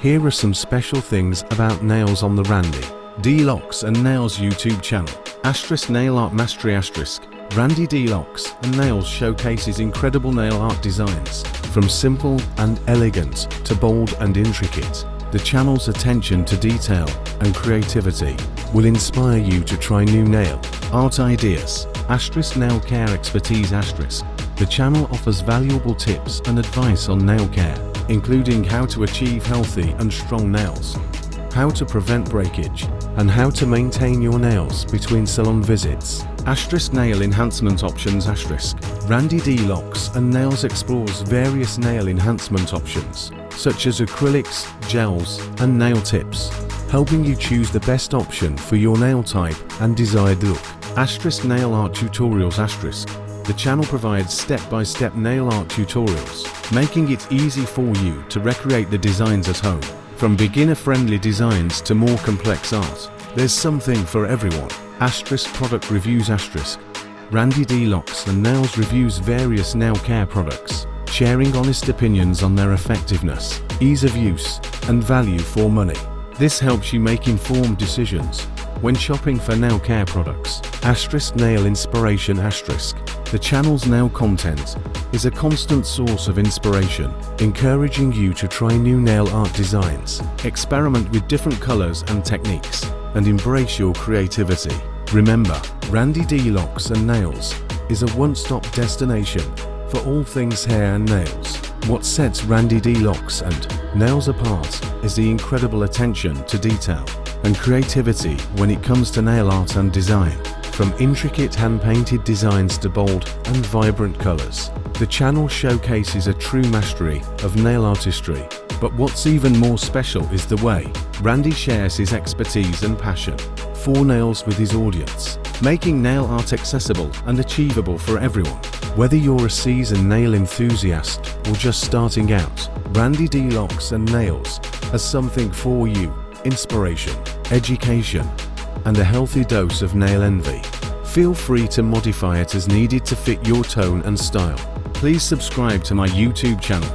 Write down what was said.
Here are some special things about nails on the Randy D Locks and Nails YouTube channel. Nail Art Mastery *. Randy D Locks and Nails showcases incredible nail art designs, from simple and elegant to bold and intricate. The channel's attention to detail and creativity will inspire you to try new nail art ideas. Nail care expertise *. The channel offers valuable tips and advice on nail care, including how to achieve healthy and strong nails, how to prevent breakage, and how to maintain your nails between salon visits. Nail enhancement options *. Randy D Locks and Nails explores various nail enhancement options, such as acrylics, gels, and nail tips, helping you choose the best option for your nail type and desired look. Nail art tutorials *. The channel provides step-by-step nail art tutorials, making it easy for you to recreate the designs at home. From beginner-friendly designs to more complex art, there's something for everyone. Product reviews *. Randy D Locks and Nails reviews various nail care products, sharing honest opinions on their effectiveness, ease of use, and value for money. This helps you make informed decisions when shopping for nail care products. Nail inspiration *. The channel's nail content is a constant source of inspiration, encouraging you to try new nail art designs, experiment with different colors and techniques, and embrace your creativity. Remember, Randy D Locks and Nails is a one-stop destination for all things hair and nails. What sets Randy D Locks and Nails apart is the incredible attention to detail and creativity when it comes to nail art and design. From intricate hand-painted designs to bold and vibrant colors, the channel showcases a true mastery of nail artistry. But what's even more special is the way Randy shares his expertise and passion for nails with his audience, making nail art accessible and achievable for everyone. Whether you're a seasoned nail enthusiast or just starting out, Randy D Locks and Nails has something for you: inspiration, education, and a healthy dose of nail envy. Feel free to modify it as needed to fit your tone and style. Please subscribe to my YouTube channel